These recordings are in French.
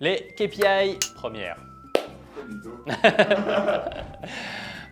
Les KPI première.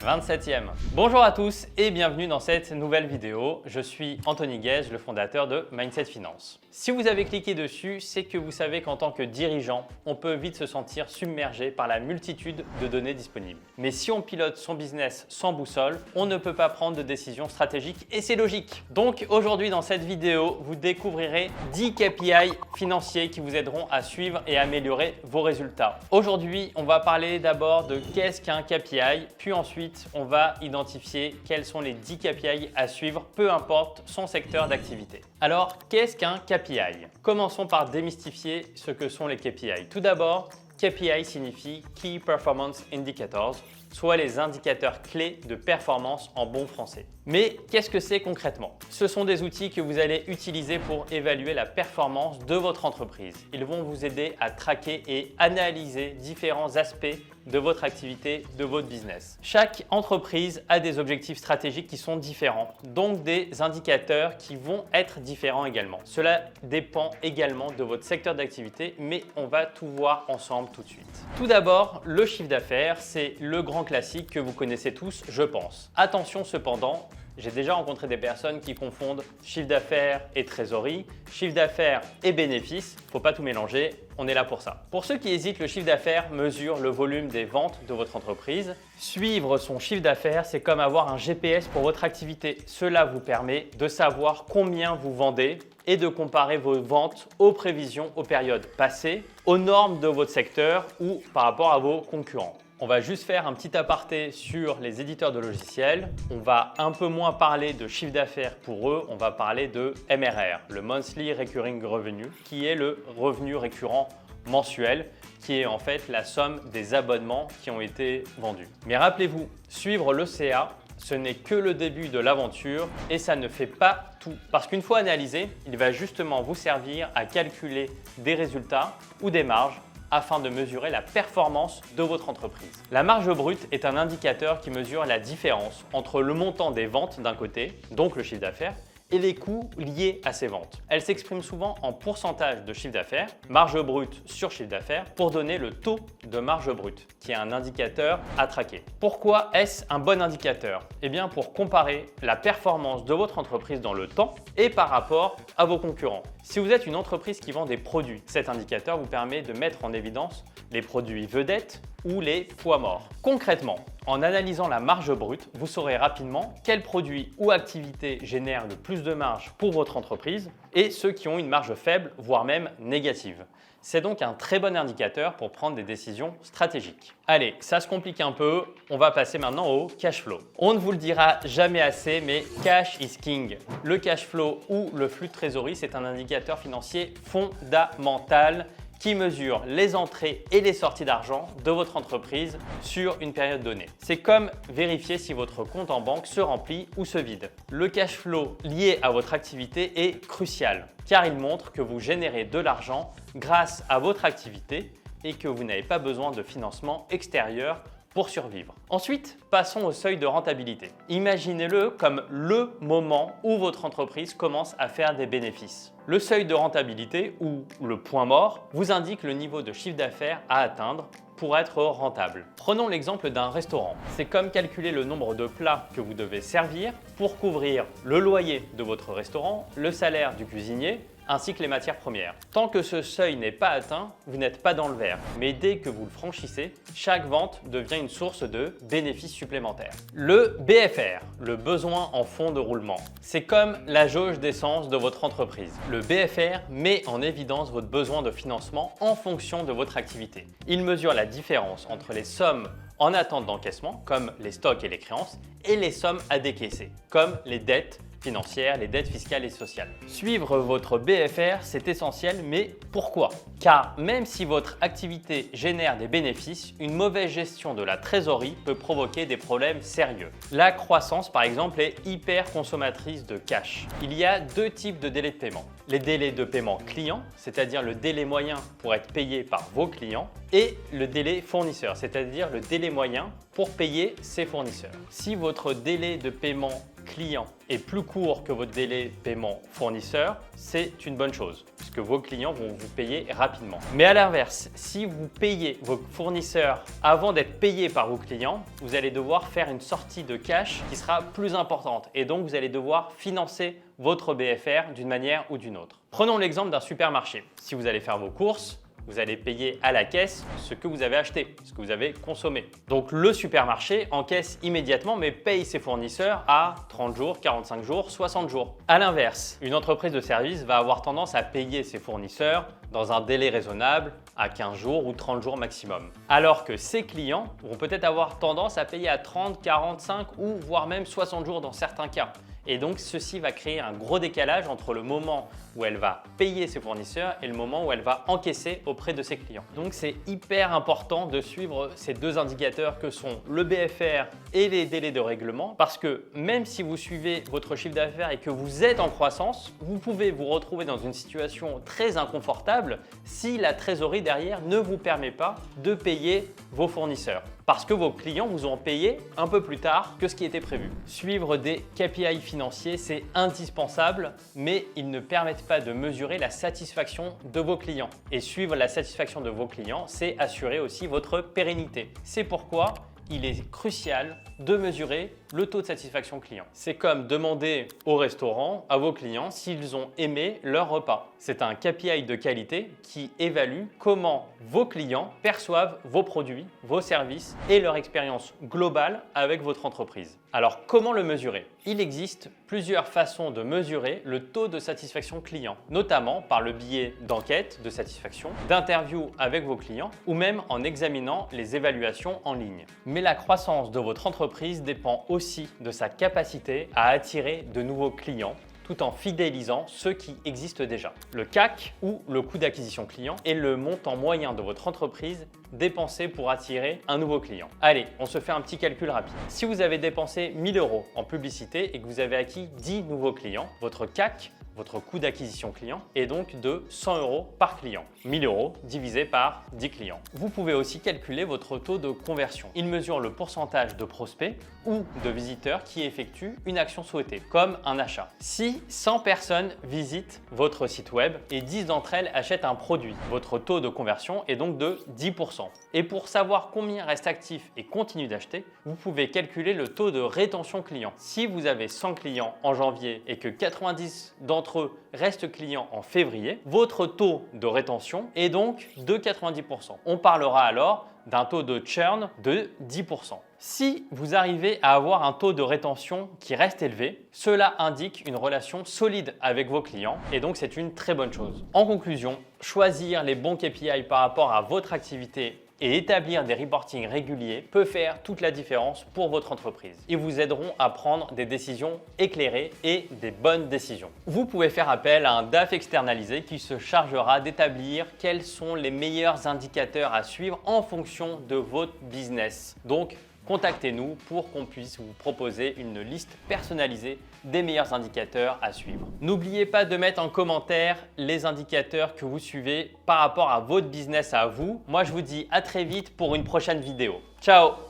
27e. Bonjour à tous et bienvenue dans cette nouvelle vidéo. Je suis Anthony Guèze, le fondateur de Mindset Finance. Si vous avez cliqué dessus, c'est que vous savez qu'en tant que dirigeant, on peut vite se sentir submergé par la multitude de données disponibles. Mais si on pilote son business sans boussole, on ne peut pas prendre de décisions stratégiques et c'est logique. Donc aujourd'hui dans cette vidéo, vous découvrirez 10 KPI financiers qui vous aideront à suivre et améliorer vos résultats. Aujourd'hui, on va parler d'abord de qu'est-ce qu'un KPI, puis ensuite on va identifier quels sont les 10 KPI à suivre, peu importe son secteur d'activité. Alors, qu'est-ce qu'un KPI? Commençons par démystifier ce que sont les KPI. Tout d'abord, KPI signifie Key Performance Indicators, soit les indicateurs clés de performance en bon français. Mais qu'est-ce que c'est concrètement? Ce sont des outils que vous allez utiliser pour évaluer la performance de votre entreprise. Ils vont vous aider à traquer et analyser différents aspects de votre activité, de votre business. Chaque entreprise a des objectifs stratégiques qui sont différents, donc des indicateurs qui vont être différents également. Cela dépend également de votre secteur d'activité, mais on va tout voir ensemble tout de suite. Tout d'abord, le chiffre d'affaires, c'est le grand classique que vous connaissez tous, je pense. Attention cependant, j'ai déjà rencontré des personnes qui confondent chiffre d'affaires et trésorerie, chiffre d'affaires et bénéfices. Faut pas tout mélanger, on est là pour ça. Pour ceux qui hésitent, le chiffre d'affaires mesure le volume des ventes de votre entreprise. Suivre son chiffre d'affaires, c'est comme avoir un GPS pour votre activité. Cela vous permet de savoir combien vous vendez et de comparer vos ventes aux prévisions aux périodes passées, aux normes de votre secteur ou par rapport à vos concurrents. On va juste faire un petit aparté sur les éditeurs de logiciels. On va un peu moins parler de chiffre d'affaires pour eux, on va parler de MRR, le Monthly Recurring Revenue, qui est le revenu récurrent mensuel, qui est en fait la somme des abonnements qui ont été vendus. Mais rappelez-vous, suivre le CA, ce n'est que le début de l'aventure et ça ne fait pas tout. Parce qu'une fois analysé, il va justement vous servir à calculer des résultats ou des marges afin de mesurer la performance de votre entreprise. La marge brute est un indicateur qui mesure la différence entre le montant des ventes d'un côté, donc le chiffre d'affaires, et les coûts liés à ces ventes. Elle s'exprime souvent en pourcentage de chiffre d'affaires, marge brute sur chiffre d'affaires, pour donner le taux de marge brute, qui est un indicateur à traquer. Pourquoi est-ce un bon indicateur? Eh bien pour comparer la performance de votre entreprise dans le temps et par rapport à vos concurrents. Si vous êtes une entreprise qui vend des produits, cet indicateur vous permet de mettre en évidence les produits vedettes ou les poids morts. Concrètement, en analysant la marge brute, vous saurez rapidement quels produits ou activités génèrent le plus de marge pour votre entreprise et ceux qui ont une marge faible, voire même négative. C'est donc un très bon indicateur pour prendre des décisions stratégiques. Allez, ça se complique un peu, on va passer maintenant au cash flow. On ne vous le dira jamais assez, mais cash is king. Le cash flow ou le flux de trésorerie, c'est un indicateur financier fondamental qui mesure les entrées et les sorties d'argent de votre entreprise sur une période donnée. C'est comme vérifier si votre compte en banque se remplit ou se vide. Le cash flow lié à votre activité est crucial car il montre que vous générez de l'argent grâce à votre activité et que vous n'avez pas besoin de financement extérieur pour survivre. Ensuite, passons au seuil de rentabilité. Imaginez-le comme le moment où votre entreprise commence à faire des bénéfices. Le seuil de rentabilité ou le point mort vous indique le niveau de chiffre d'affaires à atteindre pour être rentable. Prenons l'exemple d'un restaurant. C'est comme calculer le nombre de plats que vous devez servir pour couvrir le loyer de votre restaurant, le salaire du cuisinier, ainsi que les matières premières. Tant que ce seuil n'est pas atteint, vous n'êtes pas dans le vert. Mais dès que vous le franchissez, chaque vente devient une source de bénéfices supplémentaires. Le BFR, le besoin en fonds de roulement, c'est comme la jauge d'essence de votre entreprise. Le BFR met en évidence votre besoin de financement en fonction de votre activité. Il mesure la différence entre les sommes en attente d'encaissement, comme les stocks et les créances, et les sommes à décaisser, comme les dettes financières, les dettes fiscales et sociales. Suivre votre BFR, c'est essentiel, mais pourquoi? Car même si votre activité génère des bénéfices, une mauvaise gestion de la trésorerie peut provoquer des problèmes sérieux. La croissance, par exemple, est hyper consommatrice de cash. Il y a deux types de délais de paiement. Les délais de paiement client, c'est-à-dire le délai moyen pour être payé par vos clients, et le délai fournisseur, c'est-à-dire le délai moyen pour payer ses fournisseurs. Si votre délai de paiement client est plus court que votre délai paiement fournisseur, c'est une bonne chose, puisque vos clients vont vous payer rapidement. Mais à l'inverse, si vous payez vos fournisseurs avant d'être payé par vos clients, vous allez devoir faire une sortie de cash qui sera plus importante et donc vous allez devoir financer votre BFR d'une manière ou d'une autre. Prenons l'exemple d'un supermarché. Si vous allez faire vos courses, vous allez payer à la caisse ce que vous avez acheté, ce que vous avez consommé. Donc le supermarché encaisse immédiatement mais paye ses fournisseurs à 30 jours, 45 jours, 60 jours. À l'inverse, une entreprise de service va avoir tendance à payer ses fournisseurs dans un délai raisonnable à 15 jours ou 30 jours maximum. Alors que ses clients vont peut-être avoir tendance à payer à 30, 45 ou voire même 60 jours dans certains cas. Et donc, ceci va créer un gros décalage entre le moment où elle va payer ses fournisseurs et le moment où elle va encaisser auprès de ses clients. Donc, c'est hyper important de suivre ces deux indicateurs que sont le BFR et les délais de règlement parce que même si vous suivez votre chiffre d'affaires et que vous êtes en croissance, vous pouvez vous retrouver dans une situation très inconfortable si la trésorerie derrière ne vous permet pas de payer vos fournisseurs. Parce que vos clients vous ont payé un peu plus tard que ce qui était prévu. Suivre des KPI financiers, c'est indispensable, mais ils ne permettent pas de mesurer la satisfaction de vos clients. Et suivre la satisfaction de vos clients, c'est assurer aussi votre pérennité. C'est pourquoi il est crucial de mesurer le taux de satisfaction client. C'est comme demander au restaurant, à vos clients, s'ils ont aimé leur repas. C'est un KPI de qualité qui évalue comment vos clients perçoivent vos produits, vos services et leur expérience globale avec votre entreprise. Alors, comment le mesurer? Il existe plusieurs façons de mesurer le taux de satisfaction client, notamment par le biais d'enquêtes de satisfaction, d'interviews avec vos clients ou même en examinant les évaluations en ligne. Mais la croissance de votre entreprise dépend aussi de sa capacité à attirer de nouveaux clients tout en fidélisant ceux qui existent déjà. Le CAC ou le coût d'acquisition client est le montant moyen de votre entreprise dépensé pour attirer un nouveau client. Allez, on se fait un petit calcul rapide. Si vous avez dépensé 1 000 € en publicité et que vous avez acquis 10 nouveaux clients, votre CAC, votre coût d'acquisition client, est donc de 100 € par client. 1 000 € divisé par 10 clients. Vous pouvez aussi calculer votre taux de conversion. Il mesure le pourcentage de prospects ou de visiteurs qui effectuent une action souhaitée, comme un achat. Si 100 personnes visitent votre site web et 10 d'entre elles achètent un produit, votre taux de conversion est donc de 10%. Et pour savoir combien restent actifs et continuent d'acheter, vous pouvez calculer le taux de rétention client. Si vous avez 100 clients en janvier et que 90 d'entre eux restent clients en février, votre taux de rétention est donc de 90%. On parlera alors d'un taux de churn de 10%. Si vous arrivez à avoir un taux de rétention qui reste élevé, cela indique une relation solide avec vos clients et donc c'est une très bonne chose. En conclusion, choisir les bons KPI par rapport à votre activité et établir des reportings réguliers peut faire toute la différence pour votre entreprise. Ils vous aideront à prendre des décisions éclairées et des bonnes décisions. Vous pouvez faire appel à un DAF externalisé qui se chargera d'établir quels sont les meilleurs indicateurs à suivre en fonction de votre business. Donc, contactez-nous pour qu'on puisse vous proposer une liste personnalisée des meilleurs indicateurs à suivre. N'oubliez pas de mettre en commentaire les indicateurs que vous suivez par rapport à votre business à vous. Moi, je vous dis à très vite pour une prochaine vidéo. Ciao!